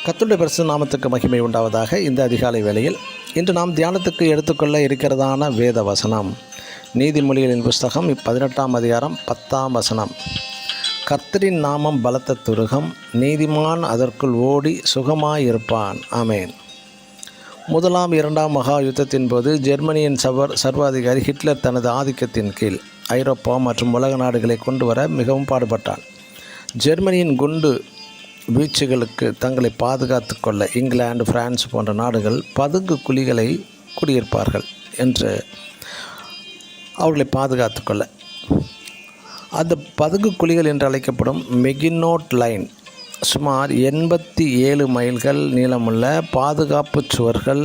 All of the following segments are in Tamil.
கர்த்தருடைய பரிசுத்த நாமத்துக்கு மகிமை உண்டாவதாக. இந்த அதிகாலை வேளையில் இன்று நாம் தியானத்துக்கு எடுத்துக்கொள்ள இருக்கிறதான வேத வசனம் நீதிமொழிகளின் புஸ்தகம் 18ஆம் அதிகாரம் 10ஆம் வசனம். கர்த்தரின் நாமம் பலத்த துருகம், நீதிமான் அதற்குள் ஓடி சுகமாயிருப்பான். ஆமேன். முதலாம் இரண்டாம் மகா யுத்தத்தின் போது ஜெர்மனியின் சர்வாதிகாரி ஹிட்லர் தனது ஆதிக்கத்தின் கீழ் ஐரோப்பா மற்றும் உலக நாடுகளை கொண்டு வர மிகவும் பாடுபட்டான். ஜெர்மனியின் குண்டு வீச்சுகளுக்கு தங்களை பாதுகாத்து கொள்ள இங்கிலாந்து, பிரான்ஸ் போன்ற நாடுகள் பதுங்கு குழிகளை குடியிருப்பார்கள் என்று அவர்களை பாதுகாத்து கொள்ள அந்த பதுங்கு குழிகள் என்று அழைக்கப்படும் மெகினோட் லைன் சுமார் 87 மைல்கள் நீளமுள்ள பாதுகாப்பு சுவர்கள்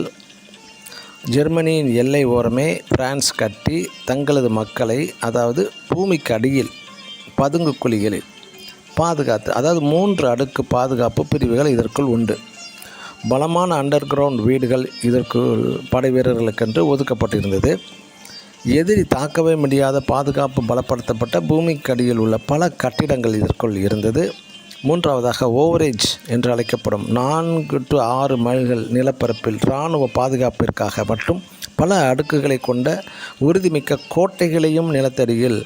ஜெர்மனியின் எல்லை ஓரமே பிரான்ஸ் கட்டி தங்களது மக்களை, அதாவது பூமிக்கு அடியில் பதுங்கு குழிகளில் பாதுகாத்து, அதாவது 3 அடுக்கு பாதுகாப்பு பிரிவுகள் இதற்குள் உண்டு. பலமான அண்டர் கிரவுண்ட் வீடுகள் இதற்குள் படை வீரர்களுக்கென்று ஒதுக்கப்பட்டிருந்தது. எதிரி தாக்கவே முடியாத பாதுகாப்பு பலப்படுத்தப்பட்ட பூமிக்கடியில் உள்ள பல கட்டிடங்கள் இதற்குள் இருந்தது. மூன்றாவதாக ஓவரேஜ் என்று அழைக்கப்படும் 4 to 6 மைல்கள் நிலப்பரப்பில் இராணுவ பாதுகாப்பிற்காக மற்றும் பல அடுக்குகளை கொண்ட உறுதிமிக்க கோட்டைகளையும் நிலத்தடியில்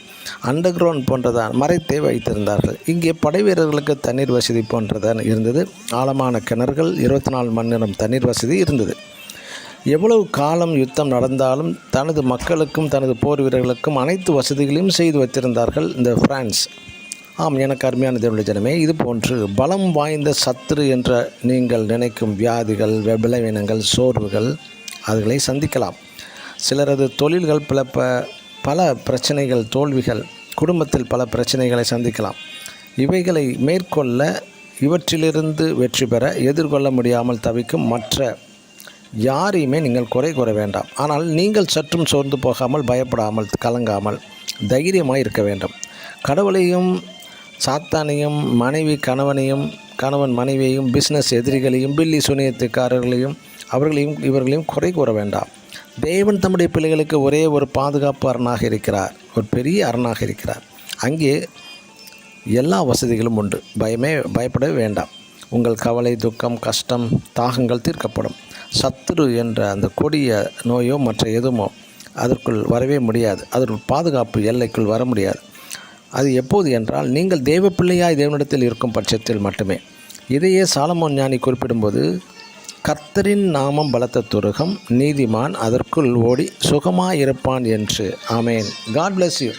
அண்டர் கிரவுண்ட் போன்றதான் மறைத்தே வைத்திருந்தார்கள். இங்கே படை வீரர்களுக்கு தண்ணீர் வசதி போன்றதான் இருந்தது. ஆழமான கிணறுகள், 24 மணி நேரம் தண்ணீர் வசதி இருந்தது. எவ்வளவு காலம் யுத்தம் நடந்தாலும் தனது மக்களுக்கும் தனது போர் வீரர்களுக்கும் அனைத்து வசதிகளையும் செய்து வைத்திருந்தார்கள் இந்த பிரான்ஸ். ஆம், எனக்கு அருமையான தேவனுடைய ஜனமே, இது போன்று பலம் வாய்ந்த சத்துரு என்ற நீங்கள் நினைக்கும் வியாதிகள், விளைவினங்கள், சோர்வுகள் அதுகளை சந்திக்கலாம். சிலரது தொழில்கள் பல பிரச்சனைகள், தோல்விகள், குடும்பத்தில் பல பிரச்சனைகளை சந்திக்கலாம். இவைகளை மேற்கொள்ள, இவற்றிலிருந்து வெற்றி பெற எதிர்கொள்ள முடியாமல் தவிக்கும் மற்ற யாரையுமே நீங்கள் குறை கூற வேண்டாம். ஆனால் நீங்கள் சற்றும் சோர்ந்து போகாமல், பயப்படாமல், கலங்காமல் தைரியமாக இருக்க வேண்டும். கடவுளையும் சாத்தானையும், மனைவி கணவனையும், கணவன் மனைவியையும், பிஸ்னஸ் எதிரிகளையும், பில்லி சுனியத்துக்காரர்களையும், இவர்களையும் குறை கூற வேண்டாம். தேவன் தம்முடைய பிள்ளைகளுக்கு ஒரே ஒரு பாதுகாப்பு அரணாக இருக்கிறார், ஒரு பெரிய அரணாக இருக்கிறார். அங்கே எல்லா வசதிகளும் உண்டு. பயப்படவே வேண்டாம். உங்கள் கவலை, துக்கம், கஷ்டம், தாகங்கள் தீர்க்கப்படும். சத்துரு என்ற அந்த கொடிய நோயோ மற்ற எதுவுமோ அதற்குள் வரவே முடியாது. அதற்குள் பாதுகாப்பு எல்லைக்குள் வர முடியாது. அது எப்போது என்றால், நீங்கள் தேவ பிள்ளையாய் தேவனிடத்தில் இருக்கும் பட்சத்தில் மட்டுமே. இதையே சாலமோன் ஞானி குறிப்பிடும்போது, கர்த்தரின் நாமம் பலத்த துருகம், நீதிமான் அதற்குள் ஓடி சுகமாயிருப்பான் என்று. ஆமேன். God bless you.